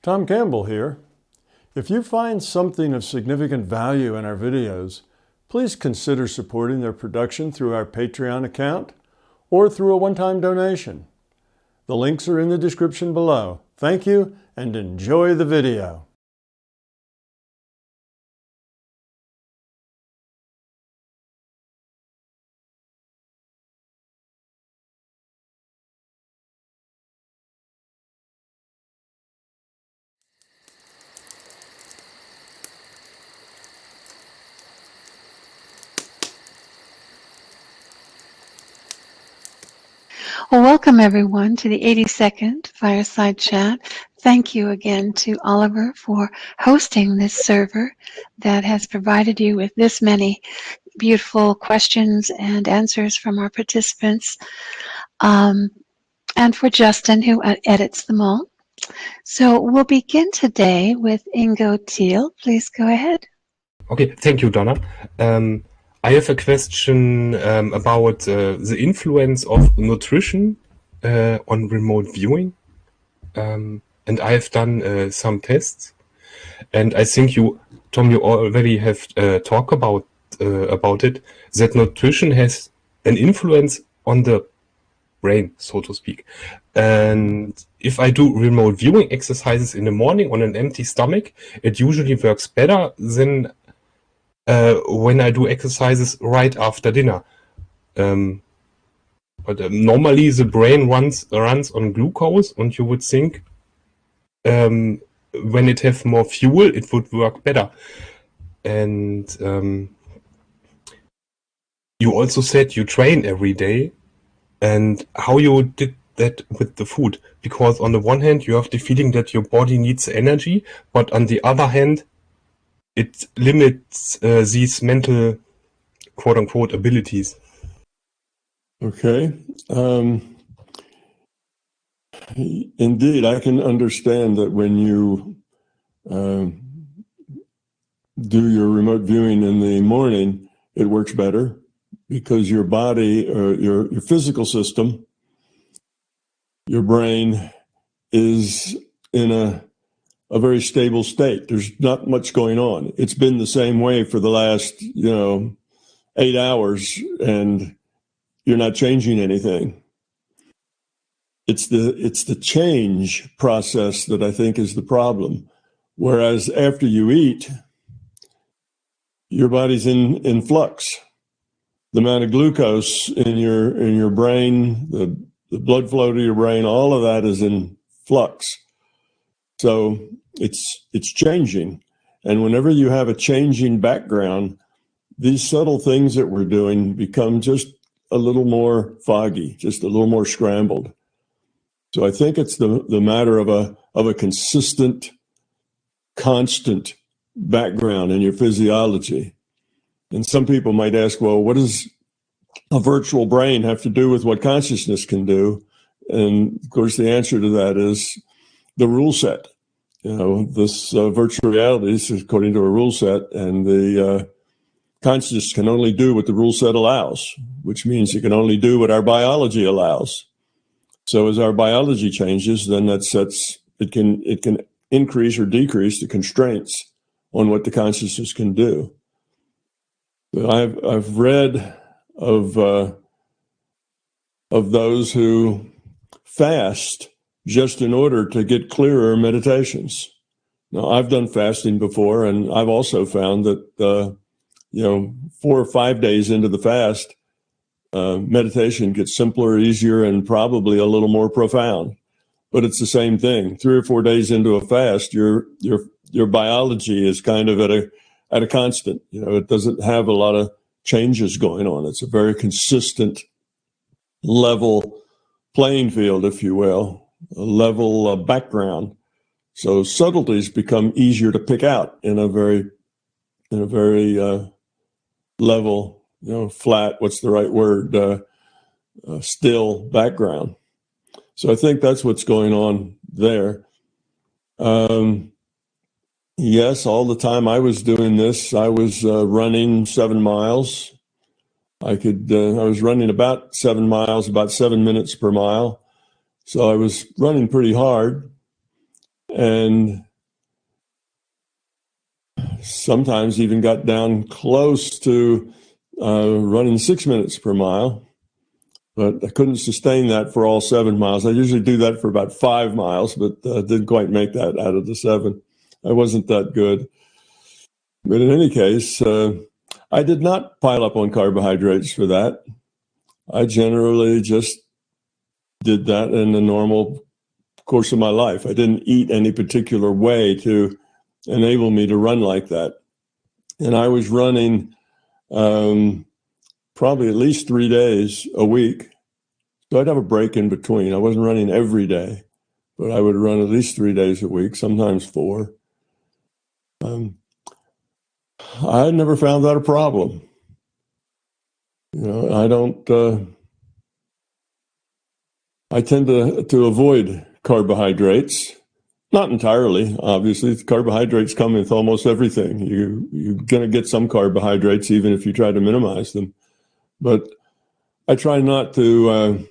Tom Campbell here. If you find something of significant value in our videos, please consider supporting their production through our Patreon account or through a one-time donation. The links are in the description below. Thank you and enjoy the video. Well, welcome everyone to the 82nd Fireside Chat. Thank you again to Oliver for hosting this server that has provided you with this many beautiful questions and answers from our participants, and for Justin who edits them all. So we'll begin today with Ingo Thiel. Please go ahead. Okay, thank you, Donna. I have a question about the influence of nutrition on remote viewing. And I have done some tests, and I think you, Tom, you already have talked about it, that nutrition has an influence on the brain, so to speak. And if I do remote viewing exercises in the morning on an empty stomach, it usually works better than when I do exercises right after dinner. But normally the brain runs on glucose, and you would think when it have more fuel, it would work better. And you also said you train every day, and how you did that with the food. Because on the one hand, you have the feeling that your body needs energy, but on the other hand, it limits these mental, quote-unquote, abilities. Okay. Indeed, I can understand that when you do your remote viewing in the morning, it works better because your body or your physical system, your brain is in a very stable state. There's not much going on. It's been the same way for the last, 8 hours, and you're not changing anything. It's the change process that I think is the problem. Whereas after you eat, your body's in flux. The amount of glucose in your brain, the blood flow to your brain, all of that is in flux. So it's changing. And whenever you have a changing background, these subtle things that we're doing become just a little more foggy, just a little more scrambled. So I think it's the matter of a consistent, constant background in your physiology. And some people might ask, well, what does a virtual brain have to do with what consciousness can do? And of course, the answer to that is the rule set. This virtual reality is according to a rule set, and the consciousness can only do what the rule set allows, which means it can only do what our biology allows. So as our biology changes, then it can increase or decrease the constraints on what the consciousness can do. So I've read of those who fast just in order to get clearer meditations. Now, I've done fasting before, and I've also found that 4 or 5 days into the fast, meditation gets simpler, easier, and probably a little more profound. But it's the same thing. 3 or 4 days into a fast, your biology is kind of at a constant. It doesn't have a lot of changes going on. It's a very consistent, level playing field, if you will, a level background. So subtleties become easier to pick out in a very level, flat, what's the right word, still background. So I think that's what's going on there. Yes, all the time I was doing this, I was running 7 miles. I was running about 7 miles, about 7 minutes per mile. So I was running pretty hard. and sometimes even got down close to running 6 minutes per mile, but I couldn't sustain that for all 7 miles. I usually do that for about 5 miles, but didn't quite make that out of the 7. I wasn't that good. But in any case, I did not pile up on carbohydrates for that. I generally just did that in the normal course of my life. I didn't eat any particular way to enable me to run like that. And I was running probably at least 3 days a week. So I'd have a break in between. I wasn't running every day, but I would run at least 3 days a week, sometimes 4. I never found that a problem. I don't, I tend to avoid carbohydrates. Not entirely, obviously. Carbohydrates come with almost everything. You're going to get some carbohydrates even if you try to minimize them. But I try not to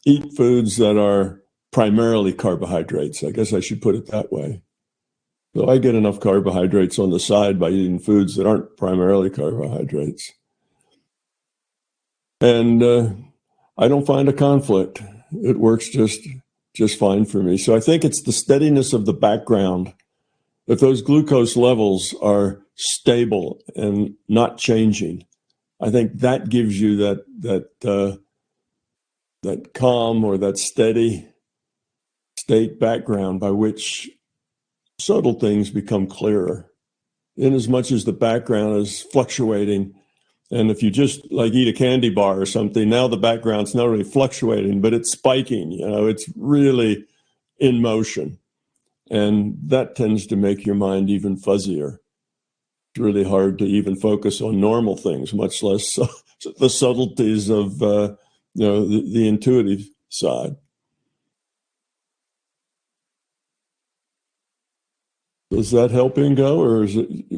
eat foods that are primarily carbohydrates. I guess I should put it that way. So I get enough carbohydrates on the side by eating foods that aren't primarily carbohydrates. And I don't find a conflict. It works just fine for me. So I think it's the steadiness of the background. If those glucose levels are stable and not changing, I think that gives you that calm or that steady state background by which subtle things become clearer. In as much as the background is fluctuating, and if you just like eat a candy bar or something, now the background's not really fluctuating, but it's spiking. It's really in motion, and that tends to make your mind even fuzzier. It's really hard to even focus on normal things, much less the subtleties of the intuitive side. Does that help, Ingo, or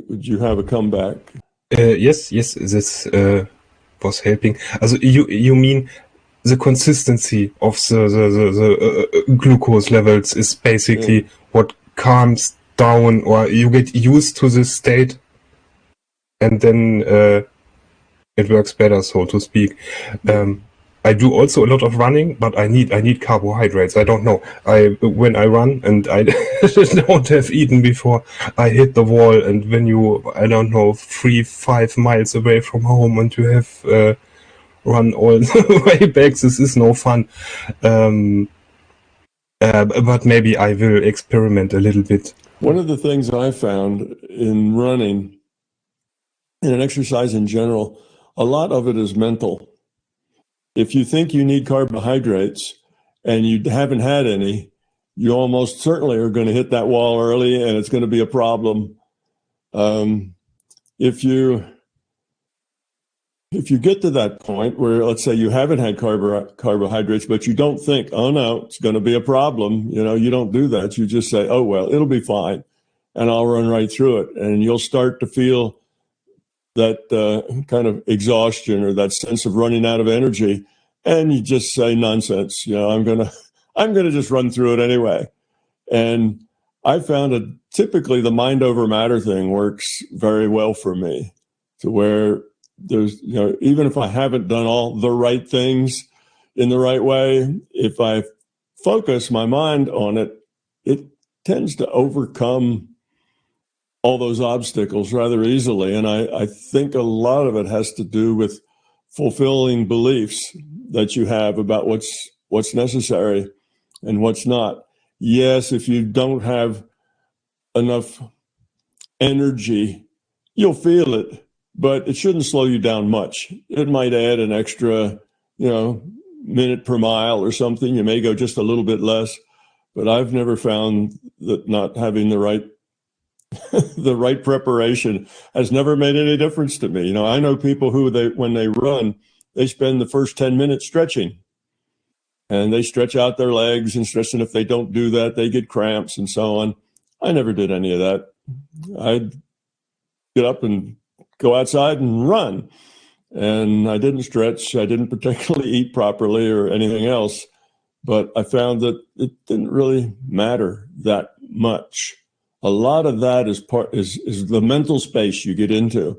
would you have a comeback? Yes, this was helping. Also, you mean the consistency of the glucose levels is basically what calms down, or you get used to this state, and then it works better, so to speak. I do also a lot of running, but I need carbohydrates. I don't know. When I run and I don't have eaten before, I hit the wall. And when you, 3-5 miles away from home, and you have run all the way back, this is no fun. But maybe I will experiment a little bit. One of the things I found in running and in exercise in general, a lot of it is mental. If you think you need carbohydrates and you haven't had any, you almost certainly are going to hit that wall early, and it's going to be a problem. If you get to that point where, let's say, you haven't had carbohydrates, but you don't think, oh no, it's going to be a problem, you don't do that. You just say, oh well, it'll be fine, and I'll run right through it, and you'll start to feel that kind of exhaustion or that sense of running out of energy, and you just say nonsense. I'm gonna just run through it anyway. And I found that typically the mind over matter thing works very well for me, to where there's even if I haven't done all the right things in the right way, if I focus my mind on it, it tends to overcome all those obstacles rather easily. And I think a lot of it has to do with fulfilling beliefs that you have about what's necessary and what's not. Yes, if you don't have enough energy, you'll feel it, but it shouldn't slow you down much. It might add an extra, minute per mile or something. You may go just a little bit less, but I've never found that not having the right preparation has never made any difference to me. I know people who when they run, they spend the first 10 minutes stretching, and they stretch out their legs and stretch. And if they don't do that, they get cramps and so on. I never did any of that. I'd get up and go outside and run, and I didn't stretch. I didn't particularly eat properly or anything else, but I found that it didn't really matter that much. A lot of that is the mental space you get into.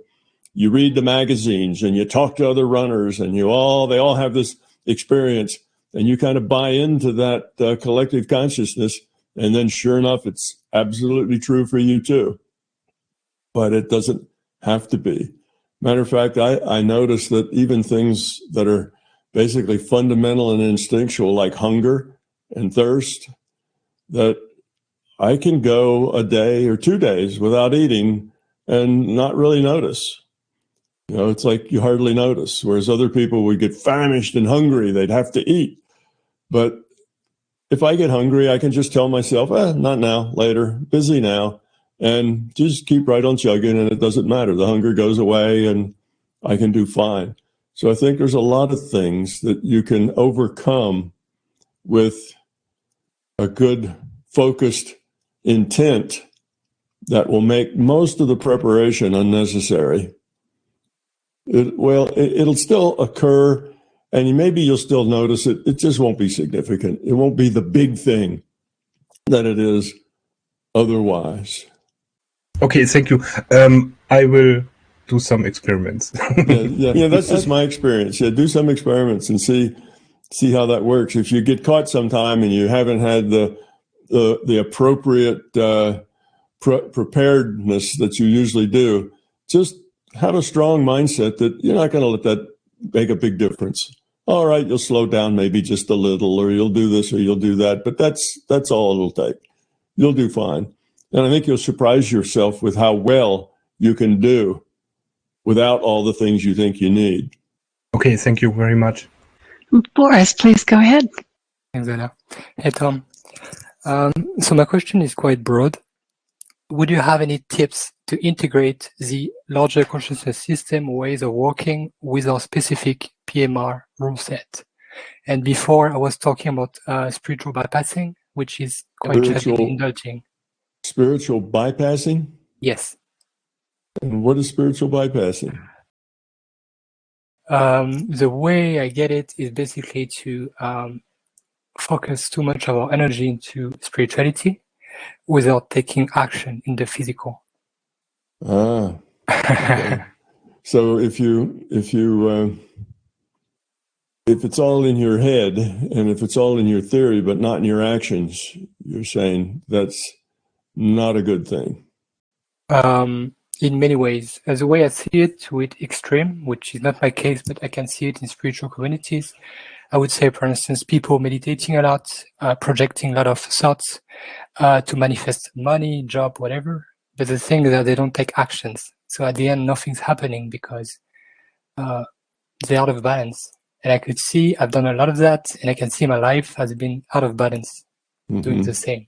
You read the magazines and you talk to other runners, and they all have this experience, and you kind of buy into that collective consciousness. And then sure enough, it's absolutely true for you too. But it doesn't have to be. Matter of fact, I noticed that even things that are basically fundamental and instinctual, like hunger and thirst, that I can go a day or 2 days without eating and not really notice. You know, it's like you hardly notice, whereas other people would get famished and hungry. They'd have to eat. But if I get hungry, I can just tell myself, not now, later, busy now, and just keep right on chugging, and it doesn't matter. The hunger goes away and I can do fine. So I think there's a lot of things that you can overcome with a good focused intent that will make most of the preparation unnecessary. It'll still occur, and maybe you'll still notice it. It just won't be significant. It won't be the big thing that it is otherwise. Okay, thank you. I will do some experiments. Yeah, that's just my experience. Yeah, do some experiments and see how that works. If you get caught sometime and you haven't had the appropriate preparedness that you usually do, just have a strong mindset that you're not going to let that make a big difference. All right, you'll slow down maybe just a little, or you'll do this or you'll do that, but that's all it'll take. You'll do fine. And I think you'll surprise yourself with how well you can do without all the things you think you need. Okay, thank you very much. Boris, please go ahead. Thanks, Anna. Hey, Tom. So my question is quite broad. Would you have any tips to integrate the larger consciousness system ways of working with our specific PMR rule set? And before I was talking about spiritual bypassing, which is quite heavily indulging. Spiritual bypassing? Yes. And what is spiritual bypassing? The way I get it is basically to focus too much of our energy into spirituality without taking action in the physical. Okay. So if it's all in your head and if it's all in your theory but not in your actions, you're saying that's not a good thing. In many ways. As a way I see it to its extreme, which is not my case, but I can see it in spiritual communities. I would say, for instance, people meditating a lot, projecting a lot of thoughts to manifest money, job, whatever. But the thing is that they don't take actions. So at the end, nothing's happening because they're out of balance. And I could see I've done a lot of that, and I can see my life has been out of balance, doing the same.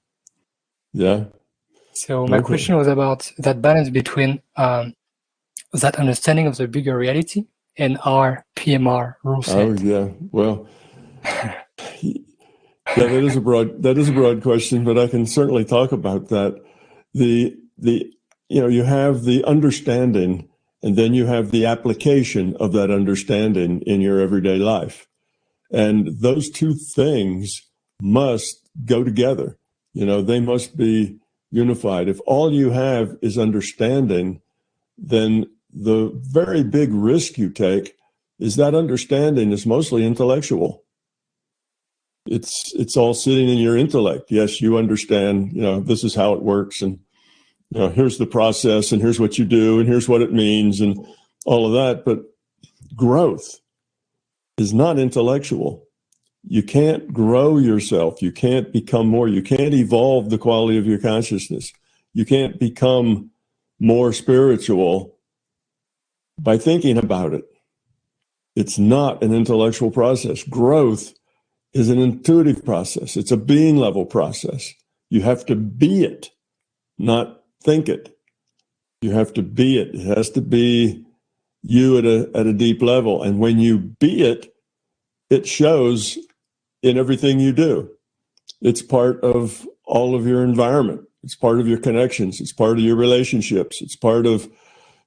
Yeah. So my question was about that balance between that understanding of the bigger reality and our PMR rule set. Oh yeah, well, yeah, that is a broad question, but I can certainly talk about that. You have the understanding, and then you have the application of that understanding in your everyday life, and those two things must go together. You know, they must be unified. If all you have is understanding, then the very big risk you take is that understanding is mostly intellectual. It's all sitting in your intellect. Yes, you understand, this is how it works, and here's the process, and here's what you do, and here's what it means, and all of that. But growth is not intellectual. You can't grow yourself. You can't become more. You can't evolve the quality of your consciousness. You can't become more spiritual by thinking about it. It's not an intellectual process. Growth is an intuitive process. It's a being level process. You have to be it, not think it. You have to be it. It has to be you at a deep level. And when you be it, it shows in everything you do. It's part of all of your environment. It's part of your connections. It's part of your relationships. It's part of,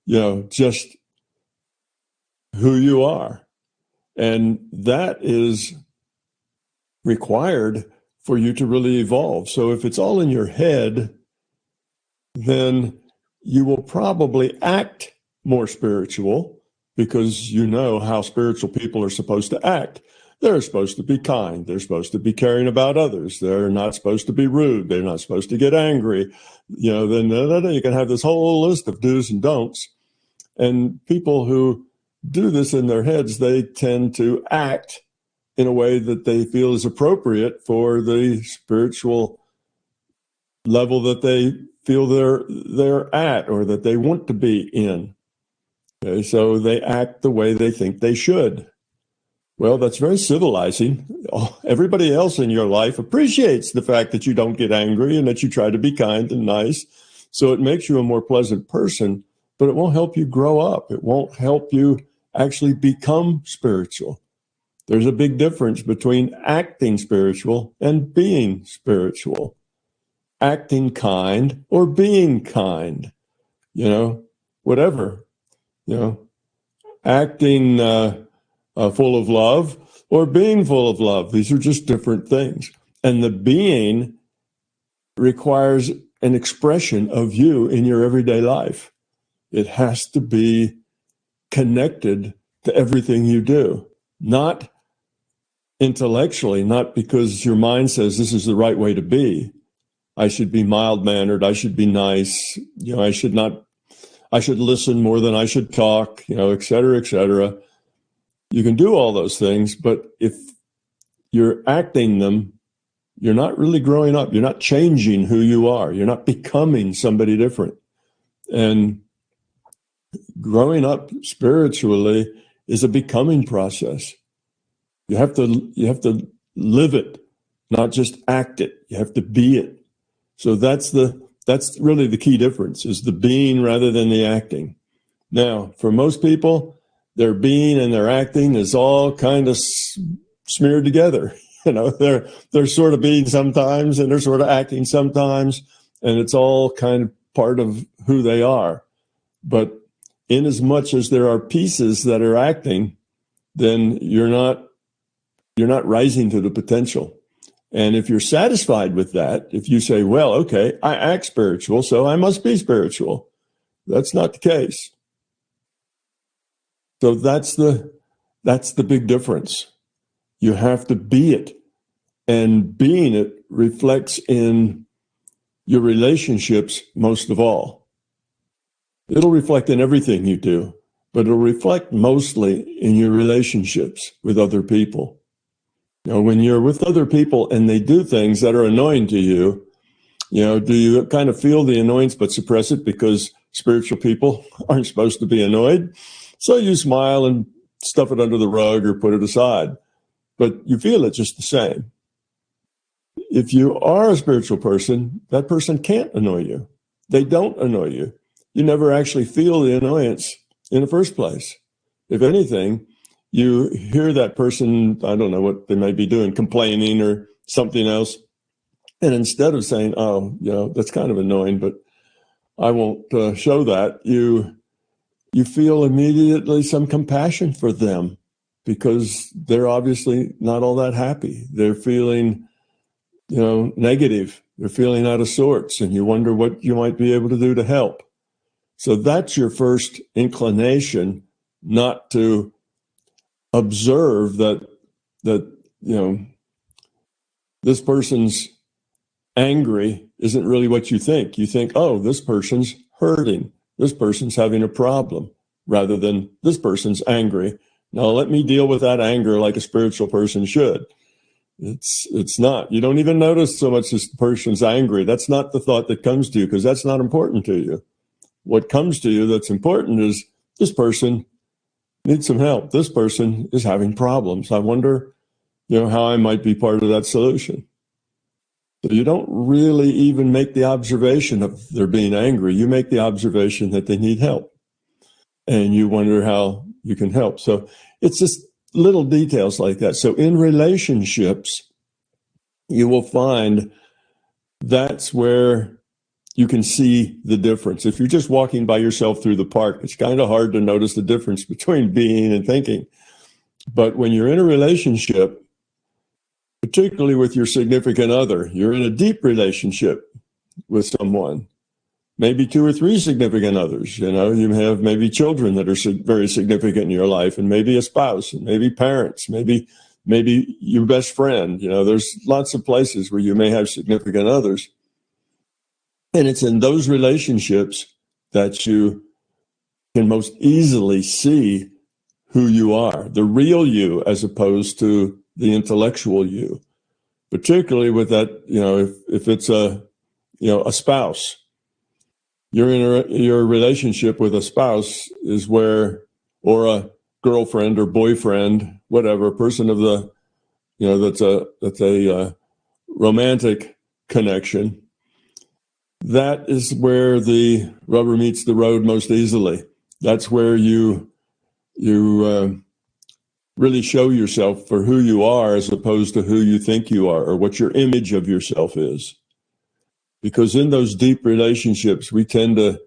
just who you are. And that is required for you to really evolve. So if it's all in your head, then you will probably act more spiritual because you know how spiritual people are supposed to act. They're supposed to be kind. They're supposed to be caring about others. They're not supposed to be rude. They're not supposed to get angry. Then you can have this whole list of do's and don'ts. And people who do this in their heads, they tend to act in a way that they feel is appropriate for the spiritual level that they feel they're at or that they want to be in. Okay, so they act the way they think they should. Well, that's very civilizing. Everybody else in your life appreciates the fact that you don't get angry and that you try to be kind and nice. So it makes you a more pleasant person, but it won't help you grow up. It won't help you actually become spiritual. There's a big difference between acting spiritual and being spiritual. Acting kind or being kind, whatever, acting full of love or being full of love. These are just different things. And the being requires an expression of you in your everyday life. It has to be connected to everything you do, not intellectually, not because your mind says this is the right way to be. I should be mild-mannered. I should be nice. I should listen more than I should talk, et cetera, et cetera. You can do all those things, but if you're acting them, you're not really growing up. You're not changing who you are. You're not becoming somebody different. And growing up spiritually is a becoming process. You have to live it, not just act it. You have to be it. So that's really the key difference, is the being rather than the acting. Now, for most people, their being and their acting is all kind of smeared together. They're sort of being sometimes and they're sort of acting sometimes, and it's all kind of part of who they are. But in as much as there are pieces that are acting, then you're not rising to the potential. And if you're satisfied with that, if you say, well, okay, I act spiritual, so I must be spiritual. That's not the case. So that's the big difference. You have to be it. And being it reflects in your relationships most of all. It'll reflect in everything you do, but it'll reflect mostly in your relationships with other people. When you're with other people and they do things that are annoying to you, do you kind of feel the annoyance but suppress it because spiritual people aren't supposed to be annoyed? So you smile and stuff it under the rug or put it aside, but you feel it just the same. If you are a spiritual person, that person can't annoy you. They don't annoy you. You never actually feel the annoyance in the first place. If anything, you hear that person, I don't know what they may be doing, complaining or something else. And instead of saying, oh, that's kind of annoying, but I won't show that, you feel immediately some compassion for them because they're obviously not all that happy. They're feeling, negative. They're feeling out of sorts, and you wonder what you might be able to do to help. So that's your first inclination, not to observe that this person's angry isn't really what you think. You think, oh, this person's hurting. This person's having a problem, rather than this person's angry. Now let me deal with that anger like a spiritual person should. It's not. You don't even notice so much as the person's angry. That's not the thought that comes to you because that's not important to you. What comes to you that's important is this person needs some help. This person is having problems. I wonder, how I might be part of that solution. So you don't really even make the observation of their being angry. You make the observation that they need help. And you wonder how you can help. So it's just little details like that. So in relationships, you will find that's where you can see the difference. If you're just walking by yourself through the park, it's kind of hard to notice the difference between being and thinking. But when you're in a relationship, particularly with your significant other. You're in a deep relationship with someone, maybe 2 or 3 significant others. You know, you have maybe children that are very significant in your life, and maybe a spouse, and maybe parents, maybe your best friend. You know, there's lots of places where you may have significant others. And it's in those relationships that you can most easily see who you are, the real you, as opposed to the intellectual you. Particularly with that, you know, if it's a spouse, you're in your relationship with a spouse is where, or a girlfriend or boyfriend, whatever, person of the, you know, that's a romantic connection. That is where the rubber meets the road most easily. That's where you really show yourself for who you are as opposed to who you think you are or what your image of yourself is. Because in those deep relationships, we tend to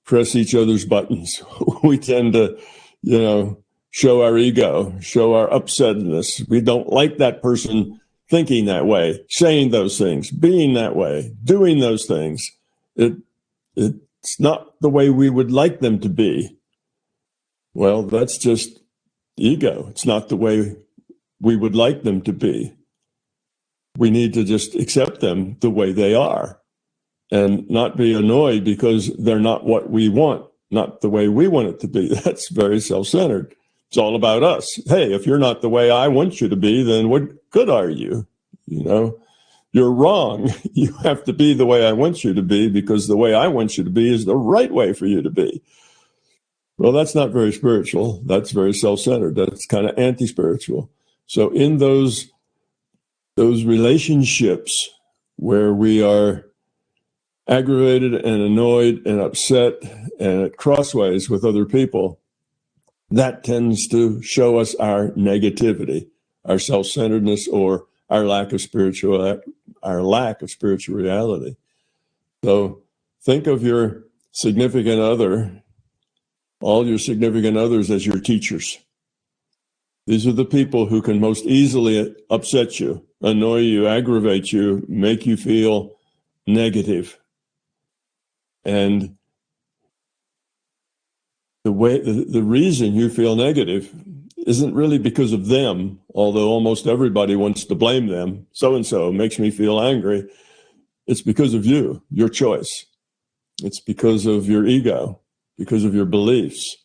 press each other's buttons. We tend to, you know, show our ego, show our upsetness. We don't like that person thinking that way, saying those things, being that way, doing those things. It's not the way we would like them to be. Well, that's just ego. It's not the way we would like them to be. We need to just accept them the way they are and not be annoyed because they're not what we want, not the way we want it to be. That's very self-centered. It's all about us. Hey, if you're not the way I want you to be, then what good are you? You know, you're wrong. You have to be the way I want you to be because the way I want you to be is the right way for you to be. Well, that's not very spiritual. That's very self-centered. That's kind of anti-spiritual. So in those relationships where we are aggravated and annoyed and upset and at crossways with other people, that tends to show us our negativity, our self-centeredness, or our lack of spiritual reality. So think of your significant other, all your significant others, as your teachers. These are the people who can most easily upset you, annoy you, aggravate you, make you feel negative. And the reason you feel negative isn't really because of them, although almost everybody wants to blame them. So-and-so makes me feel angry. It's because of you, your choice. It's because of your ego, because of your beliefs.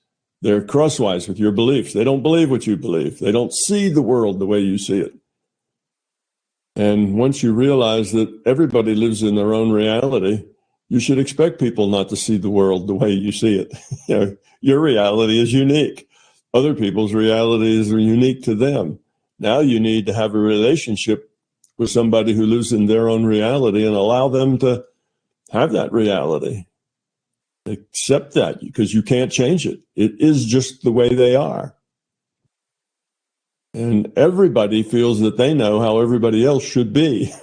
They're crosswise with your beliefs. They don't believe what you believe. They don't see the world the way you see it. And once you realize that everybody lives in their own reality, you should expect people not to see the world the way you see it. You know, your reality is unique. Other people's realities are unique to them. Now you need to have a relationship with somebody who lives in their own reality and allow them to have that reality. Accept that, because you can't change it. It is just the way they are. And everybody feels that they know how everybody else should be.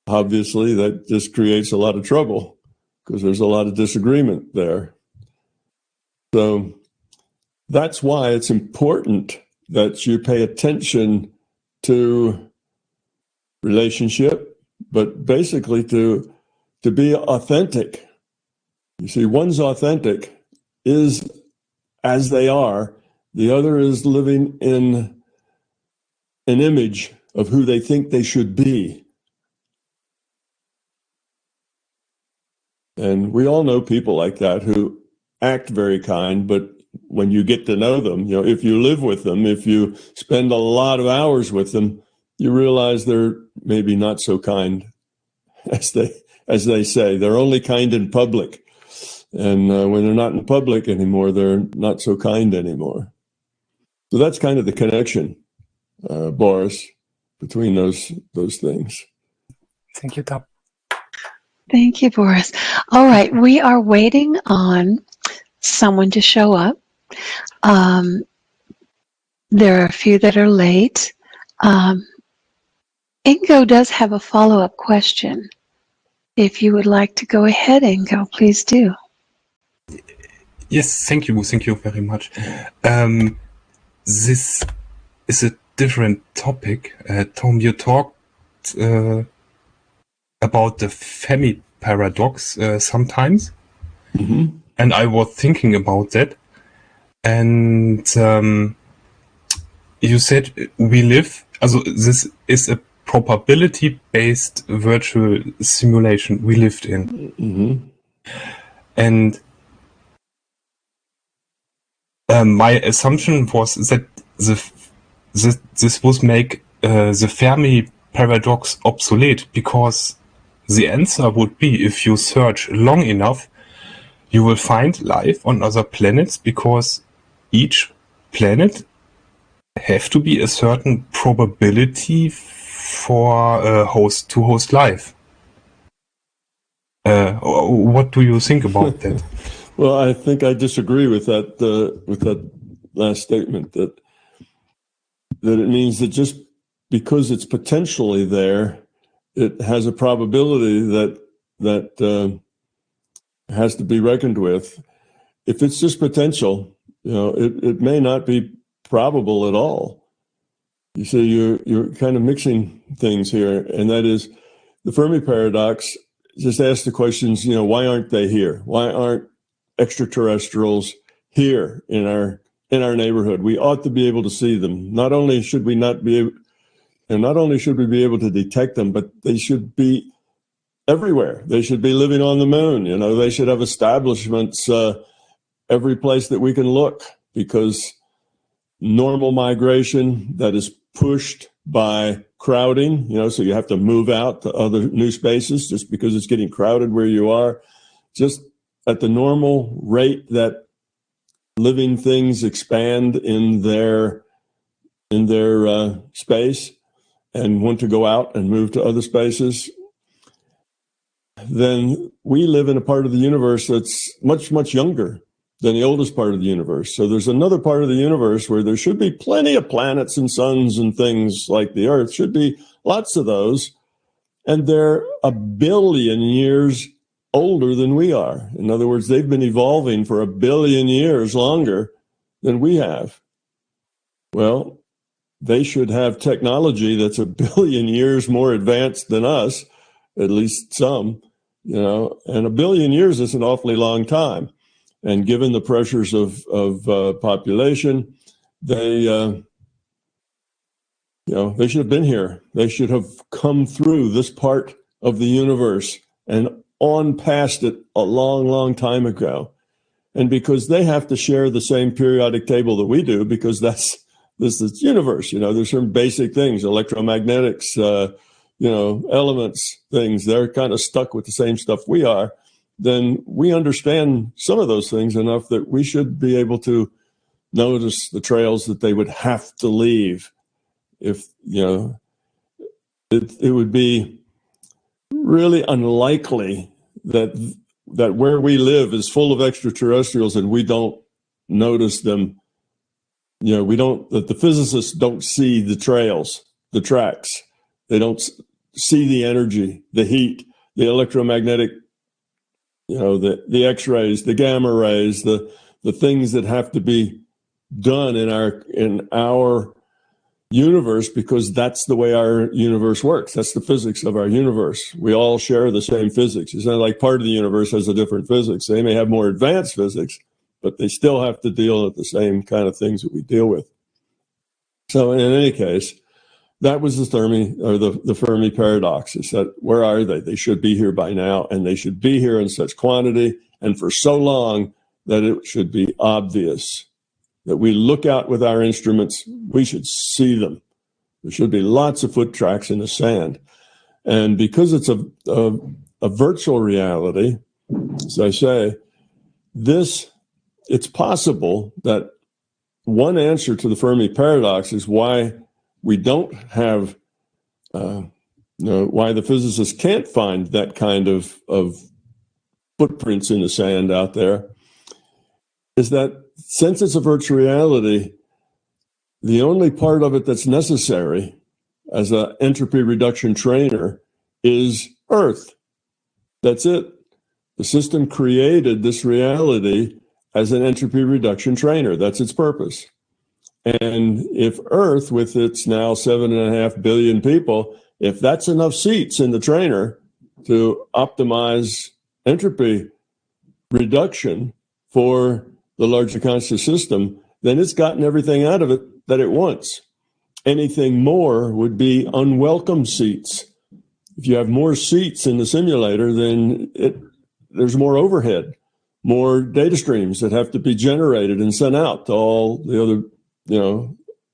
Obviously, that just creates a lot of trouble because there's a lot of disagreement there. So that's why it's important that you pay attention to relationship, but basically to be authentic. You see, one's authentic is as they are. The other is living in an image of who they think they should be. And we all know people like that who act very kind, but when you get to know them, you know, if you live with them, if you spend a lot of hours with them, you realize they're maybe not so kind as they say. They're only kind in public. And when they're not in public anymore, they're not so kind anymore. So that's kind of the connection, Boris, between those things. Thank you, Tom. Thank you, Boris. All right, we are waiting on someone to show up. There are a few that are late. Ingo does have a follow-up question. If you would like to go ahead, Ingo, please do. Yes, thank you very much. This is a different topic. Tom, you talked about the Fermi paradox sometimes, and I was thinking about that. And you said we live. Also, this is a probability-based virtual simulation we lived in, and my assumption was that this would make the Fermi paradox obsolete, because the answer would be, if you search long enough, you will find life on other planets, because each planet have to be a certain probability for host to host life. What do you think about that? Well, I think I disagree with that last statement. That it means that just because it's potentially there, it has a probability that has to be reckoned with. If it's just potential, it may not be probable at all. You see, you're kind of mixing things here, and that is the Fermi paradox. Just ask the questions, why aren't they here? Why aren't extraterrestrials here in our neighborhood? We ought to be able to see them. Not only should we be able to detect them, but they should be everywhere. They should be living on the moon. They should have establishments every place that we can look, because normal migration that is pushed by crowding, so you have to move out to other new spaces just because it's getting crowded where you are, just at the normal rate that living things expand in their space and want to go out and move to other spaces. Then we live in a part of the universe that's much, much younger than the oldest part of the universe. So there's another part of the universe where there should be plenty of planets and suns and things like the Earth, should be lots of those. And they're 1 billion years older than we are. In other words, they've been evolving for 1 billion years longer than we have. Well, they should have technology that's 1 billion years more advanced than us, at least some, and 1 billion years is an awfully long time. And given the pressures of population, they should have been here. They should have come through this part of the universe and on past it a long, long time ago. And because they have to share the same periodic table that we do, because this is universe, there's some basic things, electromagnetics, elements, things, they're kind of stuck with the same stuff we are. Then we understand some of those things enough that we should be able to notice the trails that they would have to leave. If, it would be really unlikely that where we live is full of extraterrestrials and we don't notice them. That the physicists don't see the trails, the tracks. They don't see the energy, the heat, the electromagnetic, the X-rays, the gamma rays, the things that have to be done in our universe, because that's the way our universe works. That's the physics of our universe. We all share the same physics. It's not like part of the universe has a different physics. They may have more advanced physics, but they still have to deal with the same kind of things that we deal with. So in any case, that was the Fermi paradox. Is that where are they? They should be here by now, and they should be here in such quantity and for so long that it should be obvious that we look out with our instruments, we should see them. There should be lots of foot tracks in the sand. And because it's a virtual reality, as I say, it's possible that one answer to the Fermi paradox is why we don't have, why the physicists can't find that kind of footprints in the sand out there, is that since it's a virtual reality, the only part of it that's necessary as an entropy reduction trainer is Earth. That's it. The system created this reality as an entropy reduction trainer. That's its purpose. And if Earth, with its now 7.5 billion people, if that's enough seats in the trainer to optimize entropy reduction for the larger conscious system, then it's gotten everything out of it that it wants. Anything more would be unwelcome seats. If you have more seats in the simulator, then there's more overhead, more data streams that have to be generated and sent out to all the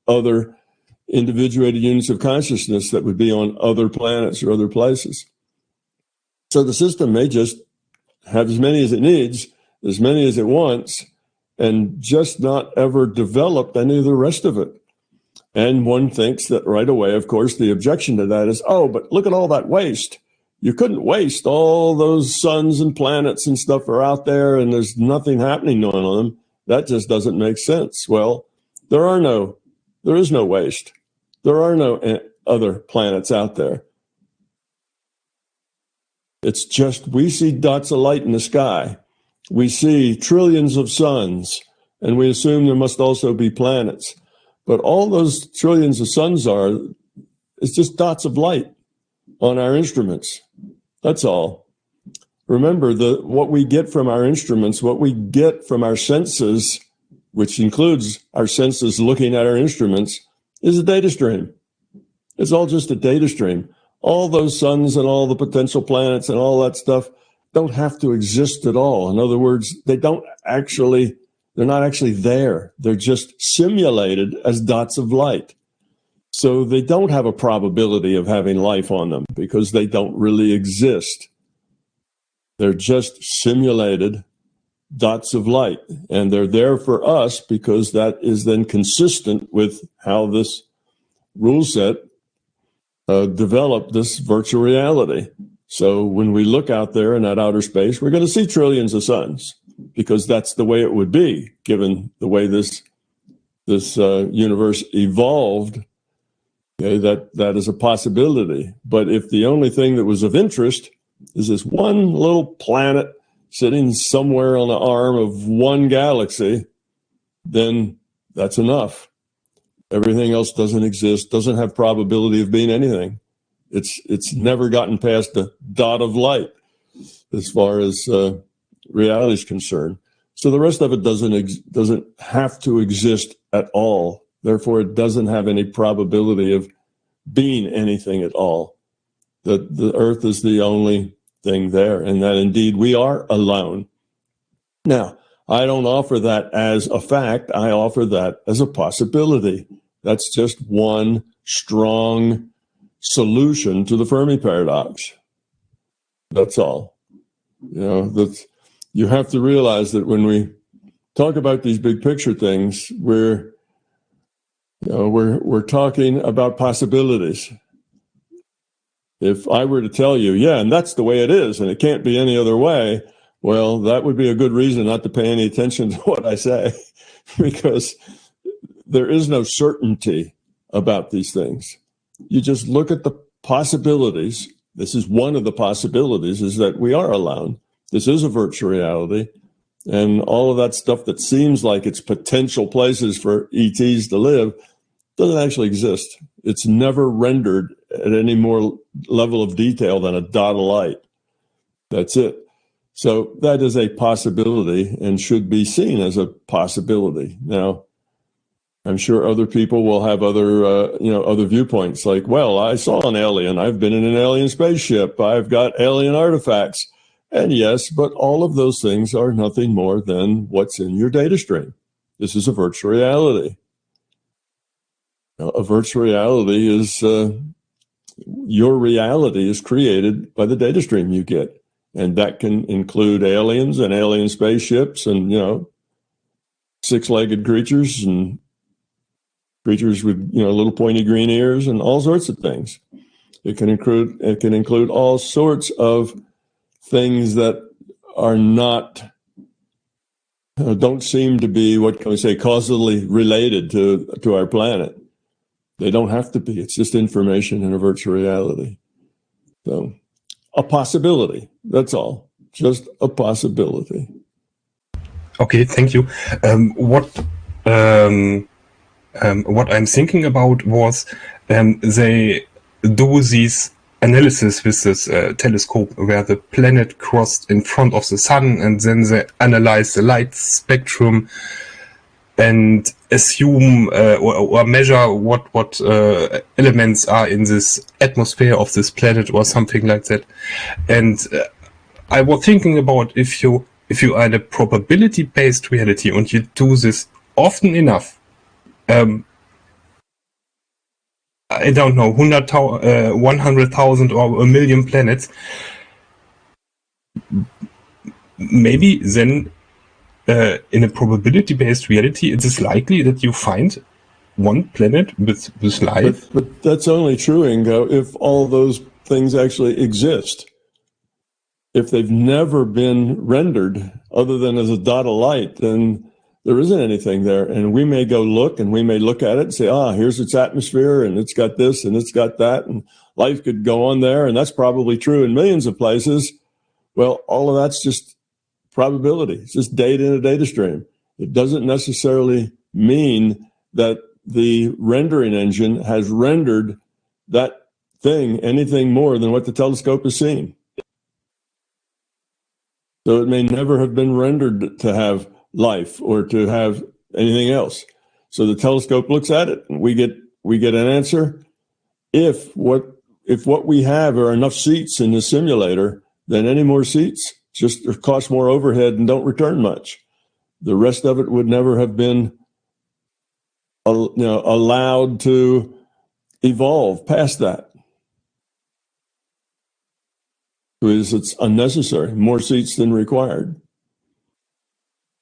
other individuated units of consciousness that would be on other planets or other places. So the system may just have as many as it needs, as many as it wants, and just not ever developed any of the rest of it. And one thinks that right away, of course, the objection to that is, oh, but look at all that waste. You couldn't waste all those suns and planets and stuff are out there and there's nothing happening on them. That just doesn't make sense. Well, there is no waste. There are no other planets out there. It's just we see dots of light in the sky. We see trillions of suns, and we assume there must also be planets. But all those trillions of suns is just dots of light on our instruments. That's all. Remember, what we get from our instruments, what we get from our senses, which includes our senses looking at our instruments, is a data stream. It's all just a data stream. All those suns and all the potential planets and all that stuff don't have to exist at all. In other words, they're not actually there. They're just simulated as dots of light. So they don't have a probability of having life on them because they don't really exist. They're just simulated dots of light. And they're there for us because that is then consistent with how this rule set developed this virtual reality. So when we look out there in that outer space, we're going to see trillions of suns because that's the way it would be, given the way this universe evolved. Okay, that is a possibility. But if the only thing that was of interest is this one little planet sitting somewhere on the arm of one galaxy, then that's enough. Everything else doesn't exist, doesn't have probability of being anything. It's never gotten past a dot of light as far as reality is concerned. So the rest of it doesn't have to exist at all. Therefore, it doesn't have any probability of being anything at all. The Earth is the only thing there, and that indeed we are alone. Now, I don't offer that as a fact. I offer that as a possibility. That's just one strong solution to the Fermi paradox. That's all. You have to realize that when we talk about these big picture things, we're talking about possibilities. If I were to tell you, yeah, and that's the way it is, and it can't be any other way, well, that would be a good reason not to pay any attention to what I say, because there is no certainty about these things. You just look at the possibilities. This is one of the possibilities, is that we are alone. This is a virtual reality. And all of that stuff that seems like it's potential places for ETs to live doesn't actually exist. It's never rendered at any more level of detail than a dot of light. That's it. So that is a possibility and should be seen as a possibility. Now, I'm sure other people will have other viewpoints like, well, I saw an alien. I've been in an alien spaceship. I've got alien artifacts. And yes, but all of those things are nothing more than what's in your data stream. This is a virtual reality. A virtual reality is your reality is created by the data stream you get. And that can include aliens and alien spaceships and, six-legged creatures and creatures with, little pointy green ears and all sorts of things. It can include all sorts of things that are not, don't seem to be, what can we say, causally related to our planet. They don't have to be. It's just information in a virtual reality. So a possibility. That's all. Just a possibility. Okay, thank you. What I'm thinking about was they do these analysis with this telescope where the planet crossed in front of the sun, and then they analyze the light spectrum and assume or measure what elements are in this atmosphere of this planet or something like that. And I was thinking about if you are in a probability-based reality and you do this often enough, I don't know, 100,000 or a million planets, maybe then in a probability-based reality, it is likely that you find one planet with life. But that's only true, Ingo, if all those things actually exist. If they've never been rendered other than as a dot of light, then there isn't anything there. And we may go look, and we may look at it and say, here's its atmosphere, and it's got this, and it's got that, and life could go on there. And that's probably true in millions of places. Well, all of that's just probability. It's just data in a data stream. It doesn't necessarily mean that the rendering engine has rendered that thing anything more than what the telescope has seen. So it may never have been rendered to have life or to have anything else. So the telescope looks at it, and we get an answer. If what we have are enough seats in the simulator, then any more seats just cost more overhead and don't return much. The rest of it would never have been allowed to evolve past that. Because it's unnecessary, more seats than required.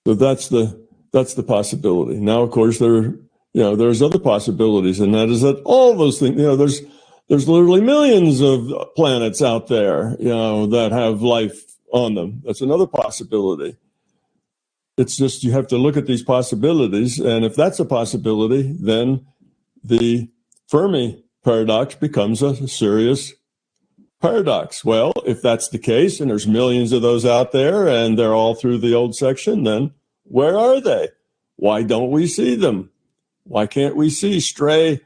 So that's the possibility. Now, of course, there's other possibilities, and that is that all those things, there's literally millions of planets out there, that have life on them. That's another possibility. It's just you have to look at these possibilities, and if that's a possibility, then the Fermi paradox becomes a serious paradox. Well, if that's the case, and there's millions of those out there, and they're all through the old section, then where are they? Why don't we see them? Why can't we see stray,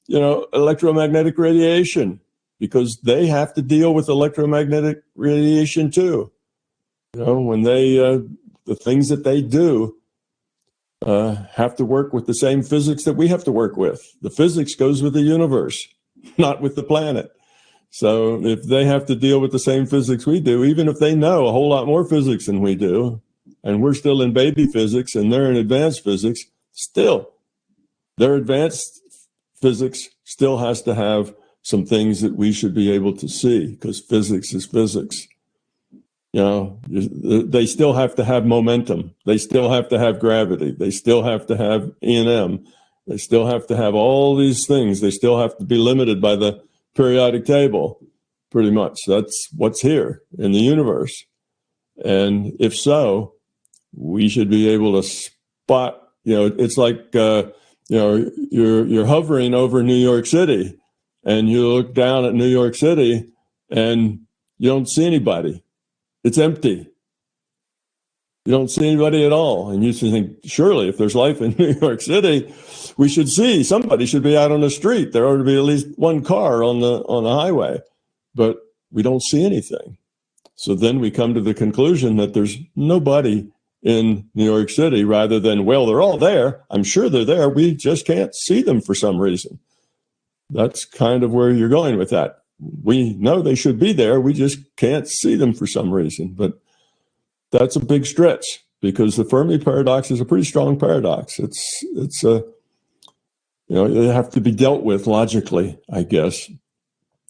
electromagnetic radiation? Because they have to deal with electromagnetic radiation too. When they, the things that they do have to work with the same physics that we have to work with. The physics goes with the universe, not with the planet. So if they have to deal with the same physics we do, even if they know a whole lot more physics than we do, and we're still in baby physics and they're in advanced physics, still, their advanced physics still has to have some things that we should be able to see, because physics is physics. They still have to have momentum. They still have to have gravity. They still have to have E&M. They still have to have all these things. They still have to be limited by the periodic table, pretty much. That's what's here in the universe. And if so, we should be able to spot, it's like, you're hovering over New York City, and you look down at New York City and you don't see anybody. It's empty. You don't see anybody at all. And you think, surely if there's life in New York City, we should see, somebody should be out on the street. There ought to be at least one car on the highway, but we don't see anything. So then we come to the conclusion that there's nobody in New York City, rather than, well, they're all there. I'm sure they're there. We just can't see them for some reason. That's kind of where you're going with that. We know they should be there. We just can't see them for some reason. But that's a big stretch, because the Fermi paradox is a pretty strong paradox. It's they have to be dealt with logically, I guess.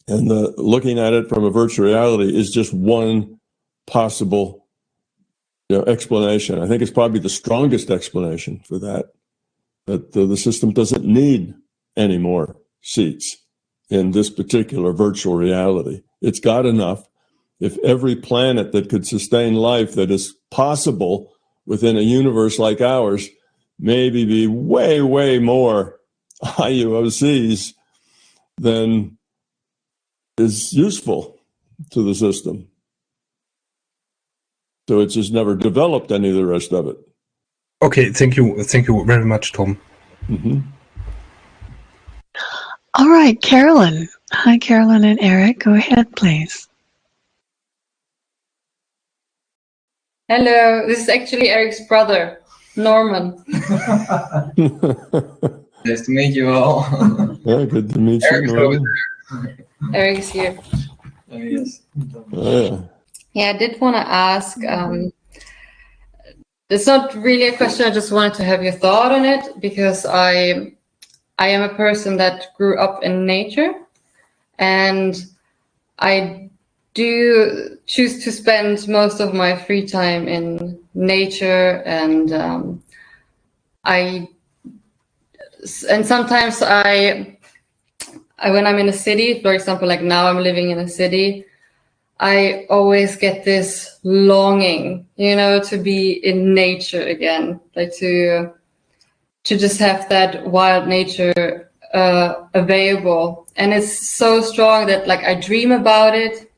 And looking at it from a virtual reality is just one possible explanation. I think it's probably the strongest explanation for that the system doesn't need any more seats in this particular virtual reality. It's got enough. If every planet that could sustain life that is possible within a universe like ours, maybe be way, way more IUOCs than is useful to the system. So it's just never developed any of the rest of it. Okay, thank you very much, Tom. Mm-hmm. All right, Carolyn. Hi, Carolyn and Eric. Go ahead, please. Hello, this is actually Eric's brother, Norman. Nice to meet you all. Yeah, good to meet you, Eric's over Norman. Eric's here. Oh, yes. Yeah. Yeah, I did want to ask, it's not really a question, I just wanted to have your thought on it, because I am a person that grew up in nature, and I do choose to spend most of my free time in nature, and sometimes when I'm in a city, for example, like now I'm living in a city, I always get this longing, to be in nature again, like to just have that wild nature available. And it's so strong that like I dream about it,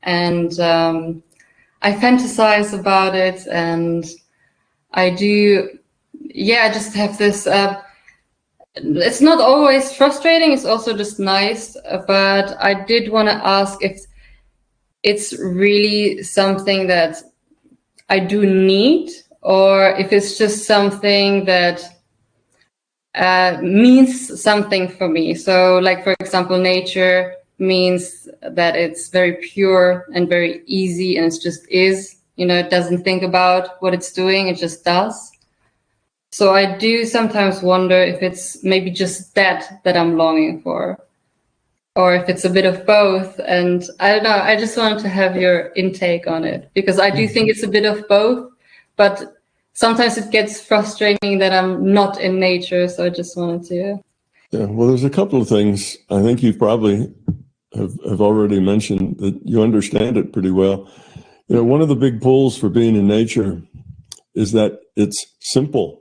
and I fantasize about it, and I just have this, it's not always frustrating, it's also just nice, but I did want to ask if it's really something that I do need, or if it's just something that means something for me. So like, for example, nature means that it's very pure and very easy, and it just is, it doesn't think about what it's doing, it just does. So I do sometimes wonder if it's maybe just that I'm longing for, or if it's a bit of both. And I don't know, I just wanted to have your intake on it, because I do think it's a bit of both, but sometimes it gets frustrating that I'm not in nature. So I just wanted to. Yeah, well, there's a couple of things I think you probably have already mentioned that you understand it pretty well. One of the big pulls for being in nature is that it's simple.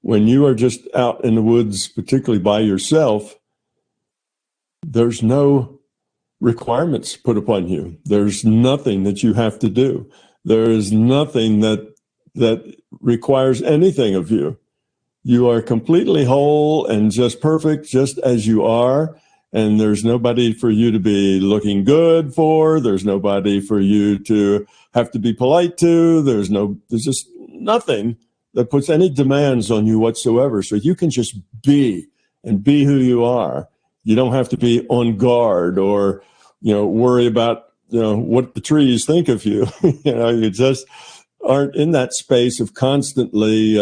When you are just out in the woods, particularly by yourself, there's no requirements put upon you. There's nothing that you have to do. There is nothing that requires anything of you. You are completely whole and just perfect, just as you are. And there's nobody for you to be looking good for. There's nobody for you to have to be polite to. There's just nothing that puts any demands on you whatsoever. So you can just be and be who you are. You don't have to be on guard or, worry about, what the trees think of you. You just aren't in that space of constantly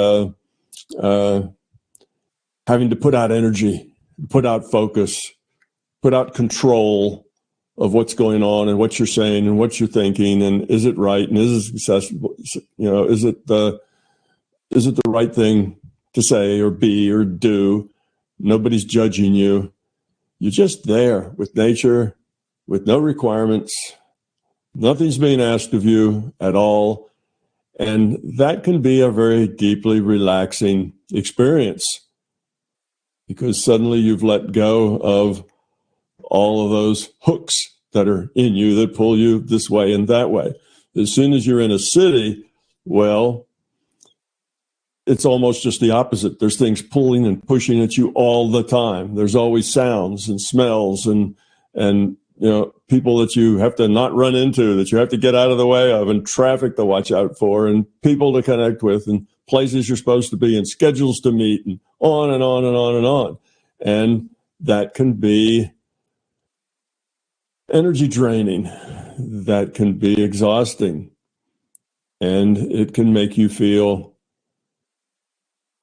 having to put out energy, put out focus, put out control of what's going on and what you're saying and what you're thinking, and is it right and is it successful? Is it the right thing to say or be or do? Nobody's judging you. You're just there with nature, with no requirements. Nothing's being asked of you at all. And that can be a very deeply relaxing experience, because suddenly you've let go of all of those hooks that are in you that pull you this way and that way. As soon as you're in a city, well, it's almost just the opposite. There's things pulling and pushing at you all the time. There's always sounds and smells and people that you have to not run into, that you have to get out of the way of, and traffic to watch out for, and people to connect with, and places you're supposed to be, and schedules to meet, and on and on and on and on. And that can be energy draining. That can be exhausting. And it can make you feel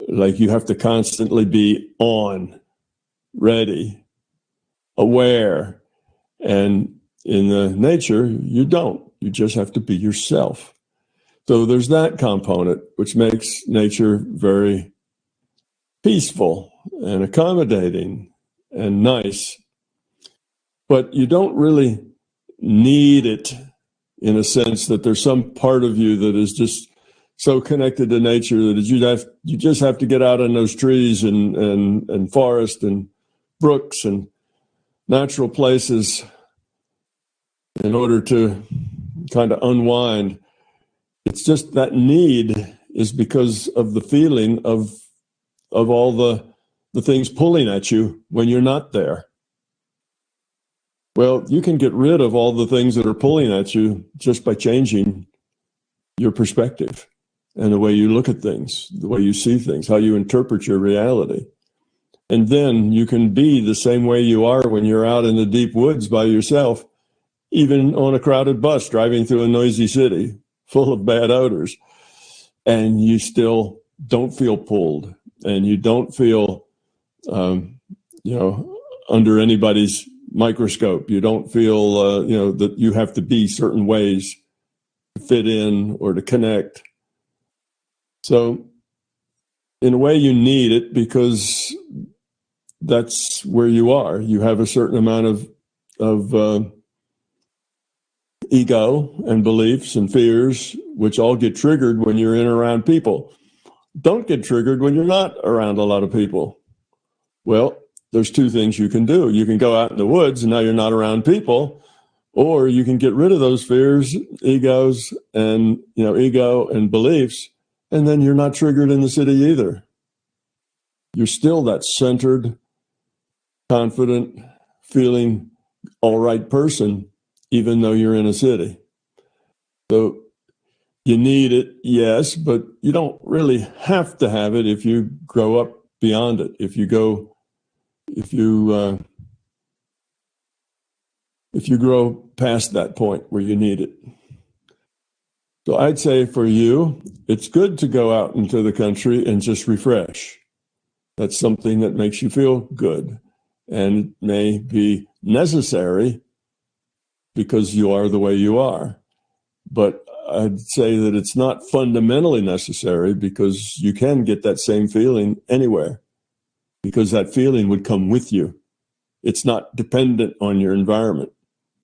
like you have to constantly be on, ready, aware. And in the nature, you don't. You just have to be yourself. So there's that component, which makes nature very peaceful and accommodating and nice. But you don't really need it in a sense that there's some part of you that is just so connected to nature that you just have to get out in those trees and forest and brooks and natural places in order to kind of unwind. It's just that need is because of the feeling of all the things pulling at you when you're not there. Well, you can get rid of all the things that are pulling at you just by changing your perspective and the way you look at things, the way you see things, how you interpret your reality. And then you can be the same way you are when you're out in the deep woods by yourself, even on a crowded bus driving through a noisy city full of bad odors. And you still don't feel pulled, and you don't feel, under anybody's microscope. You don't feel, that you have to be certain ways to fit in or to connect. So in a way you need it because that's where you are. You have a certain amount of ego and beliefs and fears, which all get triggered when you're in and around people. Don't get triggered when you're not around a lot of people. Well, there's two things you can do. You can go out in the woods and now you're not around people, or you can get rid of those fears, ego and beliefs, and then you're not triggered in the city either. You're still that centered, confident, feeling all right person, even though you're in a city. So you need it, yes, but you don't really have to have it if you grow up beyond it. If you grow past that point where you need it. So I'd say for you, it's good to go out into the country and just refresh. That's something that makes you feel good. And it may be necessary because you are the way you are. But I'd say that it's not fundamentally necessary because you can get that same feeling anywhere, because that feeling would come with you. It's not dependent on your environment.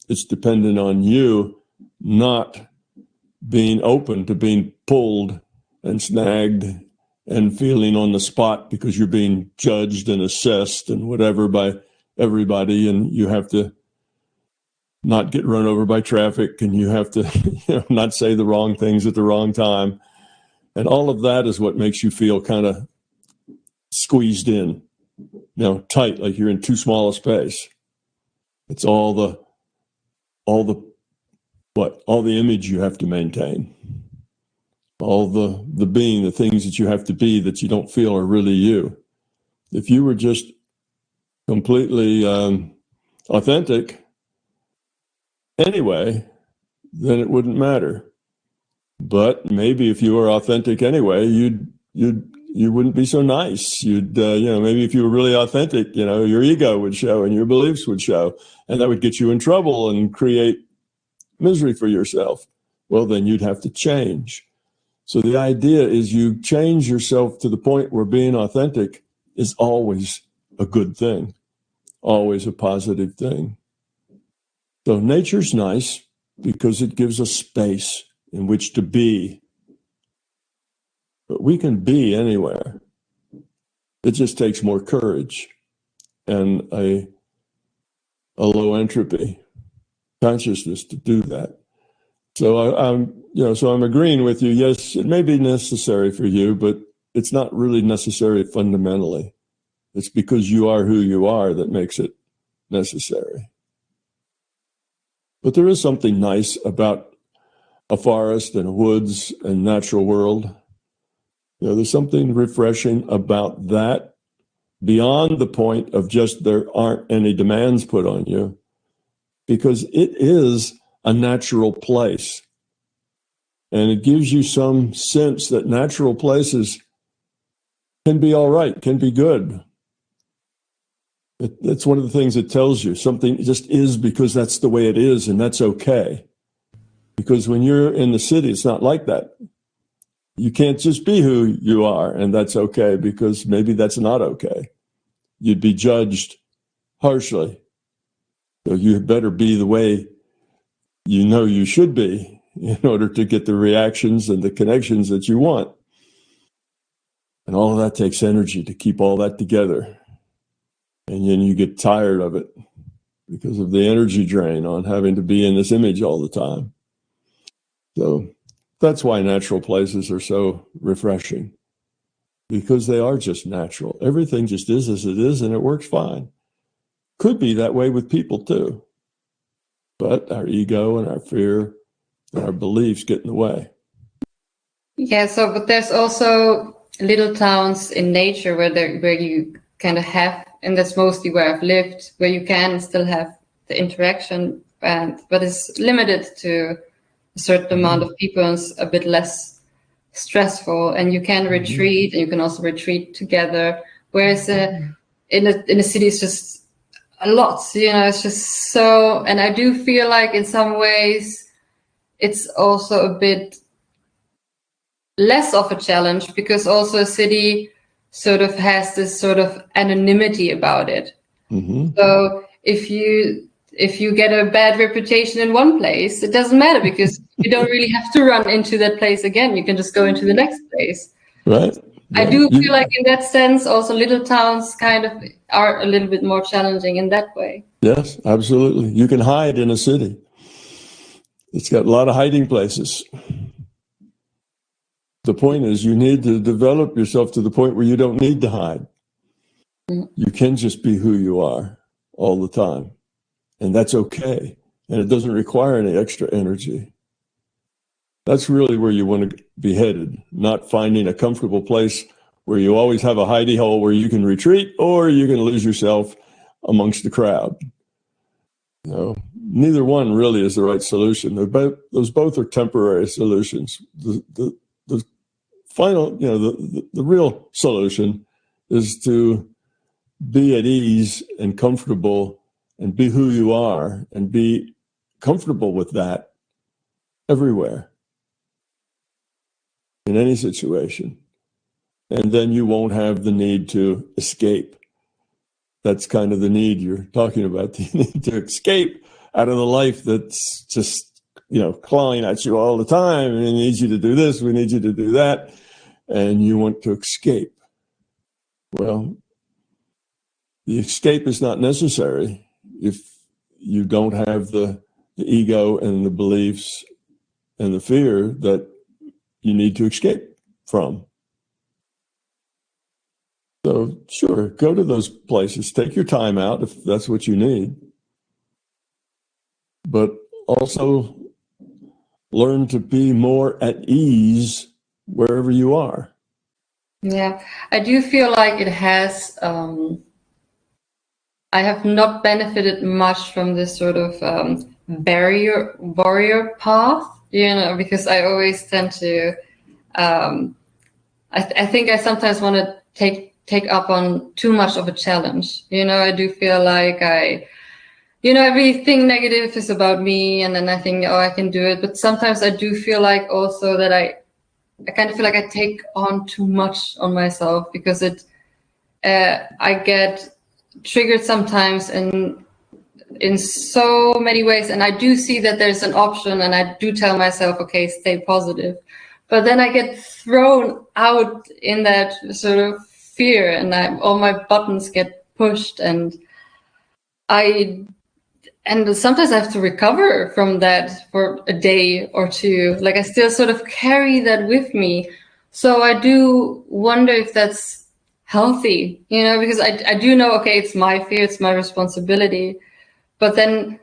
It's dependent on you not being open to being pulled and snagged and feeling on the spot because you're being judged and assessed and whatever by everybody, and you have to not get run over by traffic, and you have to not say the wrong things at the wrong time. And all of that is what makes you feel kind of squeezed in, tight, like you're in too small a space. It's all the image you have to maintain, all the being, the things that you have to be that you don't feel are really you. If you were just completely authentic anyway, then it wouldn't matter. But maybe if you were authentic anyway, you wouldn't be so nice. Maybe if you were really authentic, your ego would show and your beliefs would show, and that would get you in trouble and create misery for yourself. Well, then you'd have to change. So the idea is you change yourself to the point where being authentic is always a good thing, always a positive thing. So nature's nice because it gives us space in which to be. But we can be anywhere. It just takes more courage and a low entropy consciousness to do that. So I'm agreeing with you. Yes, it may be necessary for you, but it's not really necessary fundamentally. It's because you are who you are that makes it necessary. But there is something nice about a forest and woods and natural world. There's something refreshing about that beyond the point of just there aren't any demands put on you, because it is a natural place. And it gives you some sense that natural places can be all right, can be good. That's one of the things it tells you. Something just is because that's the way it is, and that's okay. Because when you're in the city, it's not like that. You can't just be who you are, and that's okay, because maybe that's not okay. You'd be judged harshly. So you better be the way you should be in order to get the reactions and the connections that you want. And all of that takes energy to keep all that together. And then you get tired of it because of the energy drain on having to be in this image all the time. So that's why natural places are so refreshing, because they are just natural. Everything just is as it is, and it works fine. Could be that way with people too. But our ego and our fear and our beliefs get in the way. Yeah, so but there's also little towns in nature where you kind of have, and that's mostly where I've lived, where you can still have the interaction, but it's limited to a certain amount of people and it's a bit less stressful, and you can retreat, and you can also retreat together. Whereas in a city, it's just a lot, it's just so, and I do feel like in some ways it's also a bit less of a challenge because also a city sort of has this sort of anonymity about it. So if you get a bad reputation in one place, it doesn't matter because you don't really have to run into that place again. You can just go into the next place. Right. I do feel like in that sense, also little towns kind of are a little bit more challenging in that way. Yes, absolutely. You can hide in a city. It's got a lot of hiding places. The point is you need to develop yourself to the point where you don't need to hide. You can just be who you are all the time. And that's okay. And it doesn't require any extra energy. That's really where you want to be headed, not finding a comfortable place where you always have a hidey hole where you can retreat or you can lose yourself amongst the crowd. Neither one really is the right solution. Those both are temporary solutions. The final, the real solution is to be at ease and comfortable and be who you are and be comfortable with that everywhere, in any situation. And then you won't have the need to escape. That's kind of the need you're talking about, the need to escape out of the life that's just, clawing at you all the time. And it needs you to do this, we need you to do that. And you want to escape. Well, the escape is not necessary if you don't have the ego and the beliefs and the fear that you need to escape from. So sure, go to those places, take your time out if that's what you need, but also learn to be more at ease wherever you are. Yeah, I do feel like it has, I have not benefited much from this sort of warrior path, because I always tend to, I think I sometimes want to take up on too much of a challenge. I do feel like everything negative is about me, and then I think, I can do it. But sometimes I do feel like also that I kind of feel like I take on too much on myself because I get triggered sometimes in so many ways. And I do see that there's an option, and I do tell myself, okay, stay positive. But then I get thrown out in that sort of fear, and all my buttons get pushed, and sometimes I have to recover from that for a day or two. Like I still sort of carry that with me. So I do wonder if that's healthy, because I do know, okay, it's my fear, it's my responsibility. But then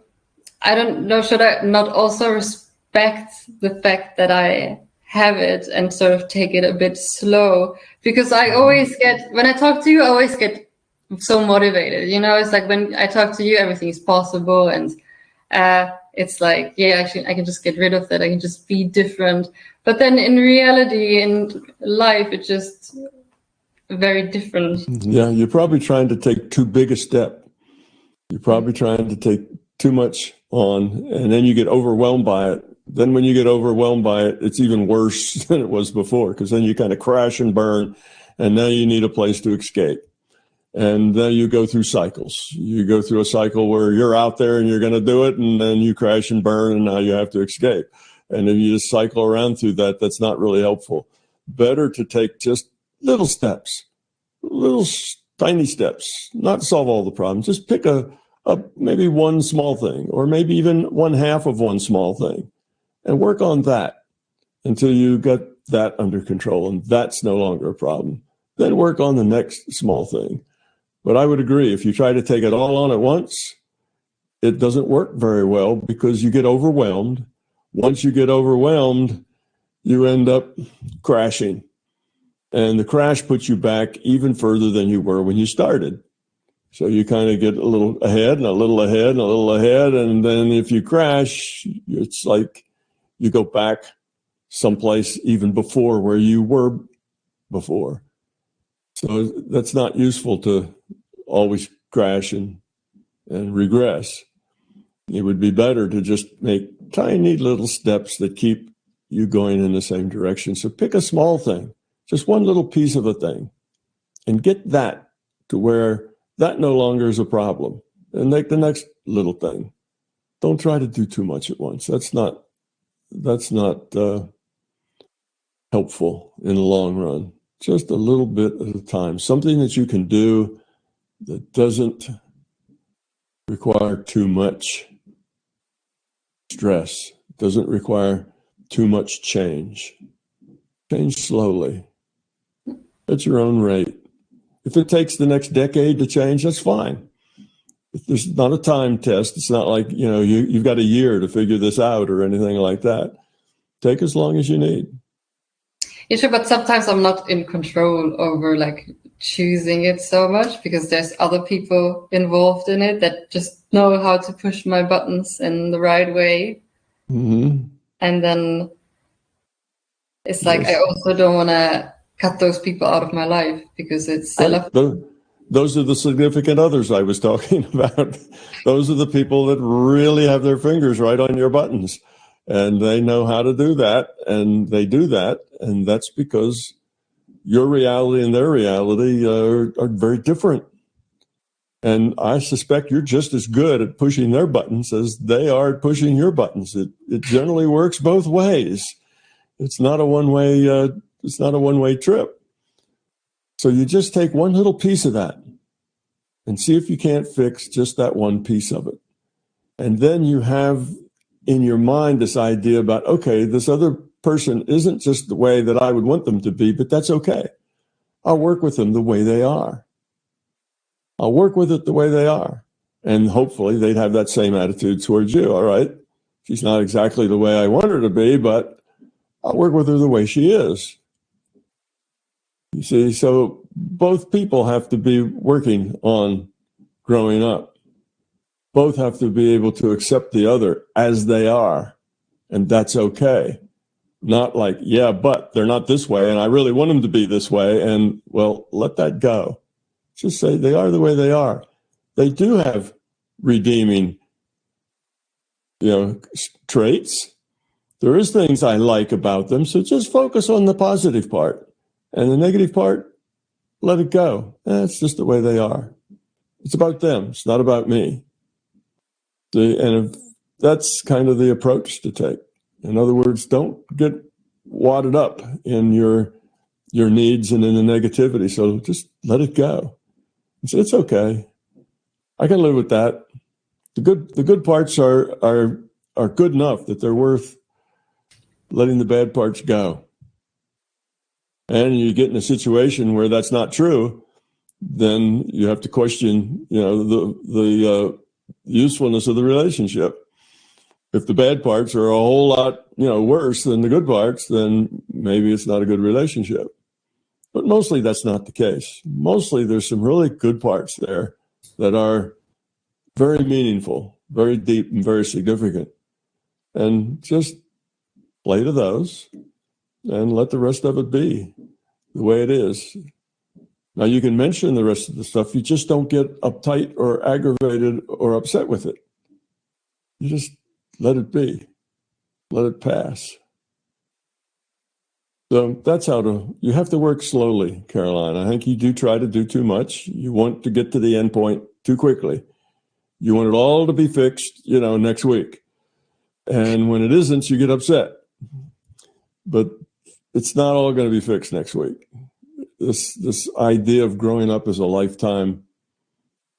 I don't know, should I not also respect the fact that I have it and sort of take it a bit slow? Because I always when I talk to you, I always get so motivated, it's like when I talk to you, everything is possible, and it's like, actually I can just get rid of that, I can just be different. But then in reality, in life, it's just very different. Yeah, you're probably trying to take too big a step. You're probably trying to take too much on, and then you get overwhelmed by it. Then when you get overwhelmed by it, it's even worse than it was before, because then you kind of crash and burn, and now you need a place to escape. And then you go through cycles. You go through a cycle where you're out there and you're going to do it, and then you crash and burn, and now you have to escape. And if you just cycle around through that, that's not really helpful. Better to take just little steps, little tiny steps, not solve all the problems. Just pick a maybe one small thing, or maybe even one half of one small thing, and work on that until you get that under control, and that's no longer a problem. Then work on the next small thing. But I would agree, if you try to take it all on at once, it doesn't work very well because you get overwhelmed. Once you get overwhelmed, you end up crashing. And the crash puts you back even further than you were when you started. So you kind of get a little ahead and a little ahead and a little ahead. And then if you crash, it's like you go back someplace even before where you were before. So that's not useful to always crash and regress. It would be better to just make tiny little steps that keep you going in the same direction. So pick a small thing, just one little piece of a thing, and get that to where that no longer is a problem. And make the next little thing. Don't try to do too much at once. That's not helpful in the long run. Just a little bit at a time. Something that you can do that doesn't require too much stress, doesn't require too much change. Change slowly at your own rate. If it takes the next decade to change, that's fine. There's not a time test. It's not like, you've got a year to figure this out or anything like that. Take as long as you need. Yeah, sure, but sometimes I'm not in control over like choosing it so much because there's other people involved in it that just know how to push my buttons in the right way. Mm-hmm. And then it's like, yes. I also don't want to cut those people out of my life because I love those are the significant others I was talking about. Those are the people that really have their fingers right on your buttons, and they know how to do that, and they do that, and that's because your reality and their reality are very different. And I suspect you're just as good at pushing their buttons as they are at pushing your buttons. It generally works both ways. It's not a one-way trip. So you just take one little piece of that and see if you can't fix just that one piece of it. And then you have in your mind this idea about, okay, this other person isn't just the way that I would want them to be, but that's okay. I'll work with them the way they are. I'll work with it the way they are. And hopefully they'd have that same attitude towards you. All right, she's not exactly the way I want her to be, but I'll work with her the way she is. You see, so both people have to be working on growing up. Both have to be able to accept the other as they are, and that's okay. Not like, yeah, but they're not this way, and I really want them to be this way, and, well, let that go. Just say they are the way they are. They do have redeeming, traits. There is things I like about them, so just focus on the positive part. And the negative part, let it go. It's just the way they are. It's about them. It's not about me. And that's kind of the approach to take. In other words, don't get wadded up in your needs and in the negativity. So just let it go. It's okay. I can live with that. The good parts are good enough that they're worth letting the bad parts go. And you get in a situation where that's not true, then you have to question, the usefulness of the relationship. If the bad parts are a whole lot, worse than the good parts, then maybe it's not a good relationship. But mostly that's not the case. Mostly there's some really good parts there that are very meaningful, very deep, and very significant. And just play to those and let the rest of it be the way it is. Now, you can mention the rest of the stuff. You just don't get uptight or aggravated or upset with it. You just let it be. Let it pass. So that's you have to work slowly, Caroline. I think you do try to do too much. You want to get to the end point too quickly. You want it all to be fixed, next week. And when it isn't, you get upset. But it's not all going to be fixed next week. This idea of growing up is a lifetime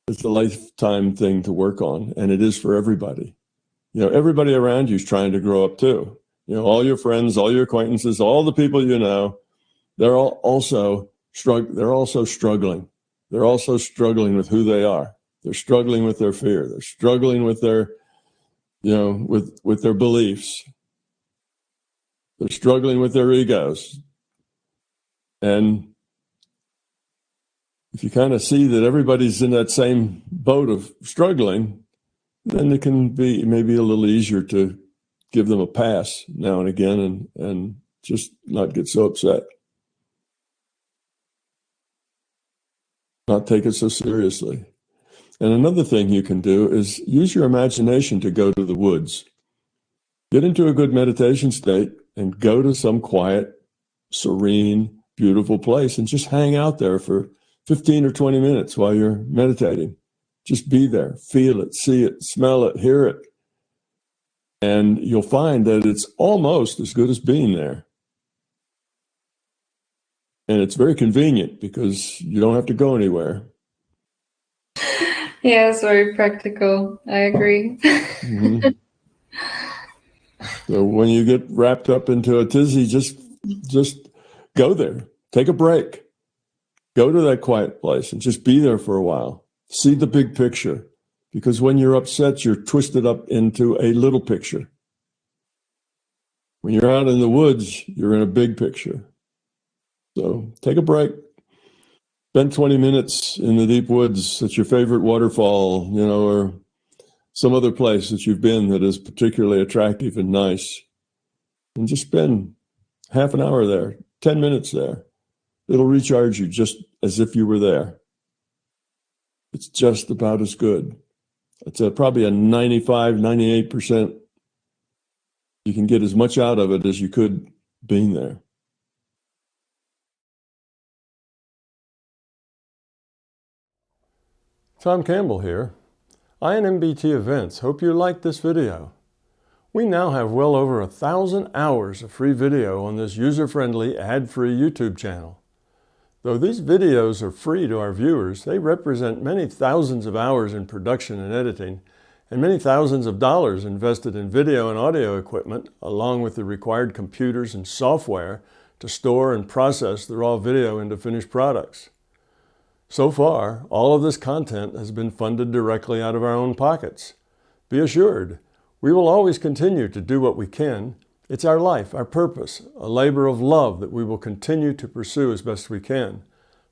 thing to work on, and it is for everybody. Everybody around you is trying to grow up too. All your friends, all your acquaintances, all the people they're also struggling. They're also struggling with who they are. They're struggling with their fear. They're struggling with their, with their beliefs. They're struggling with their egos. And if you kind of see that everybody's in that same boat of struggling, then it can be maybe a little easier to give them a pass now and again and just not get so upset. Not take it so seriously. And another thing you can do is use your imagination to go to the woods. Get into a good meditation state and go to some quiet, serene, beautiful place and just hang out there for 15 or 20 minutes while you're meditating. Just be there, feel it, see it, smell it, hear it. And you'll find that it's almost as good as being there. And it's very convenient because you don't have to go anywhere. Yeah, it's very practical. I agree. Mm-hmm. So when you get wrapped up into a tizzy, just go there. Take a break. Go to that quiet place and just be there for a while. See the big picture. Because when you're upset, you're twisted up into a little picture. When you're out in the woods, you're in a big picture. So take a break. Spend 20 minutes in the deep woods at your favorite waterfall, or some other place that you've been that is particularly attractive and nice. And just spend half an hour there, 10 minutes there. It'll recharge you just as if you were there. It's just about as good. It's probably a 95, 98%. You can get as much out of it as you could being there. Tom Campbell here. INMBT Events. Hope you liked this video. We now have well over 1,000 hours of free video on this user-friendly, ad-free YouTube channel. Though these videos are free to our viewers, they represent many thousands of hours in production and editing, and many thousands of dollars invested in video and audio equipment, along with the required computers and software to store and process the raw video into finished products. So far, all of this content has been funded directly out of our own pockets. Be assured, we will always continue to do what we can. It's our life, our purpose, a labor of love that we will continue to pursue as best we can.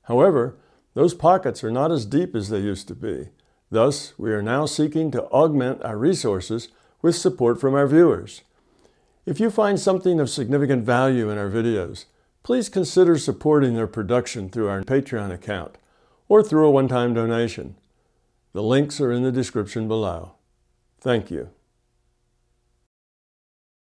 However, those pockets are not as deep as they used to be. Thus, we are now seeking to augment our resources with support from our viewers. If you find something of significant value in our videos, please consider supporting their production through our Patreon account or through a one-time donation. The links are in the description below. Thank you.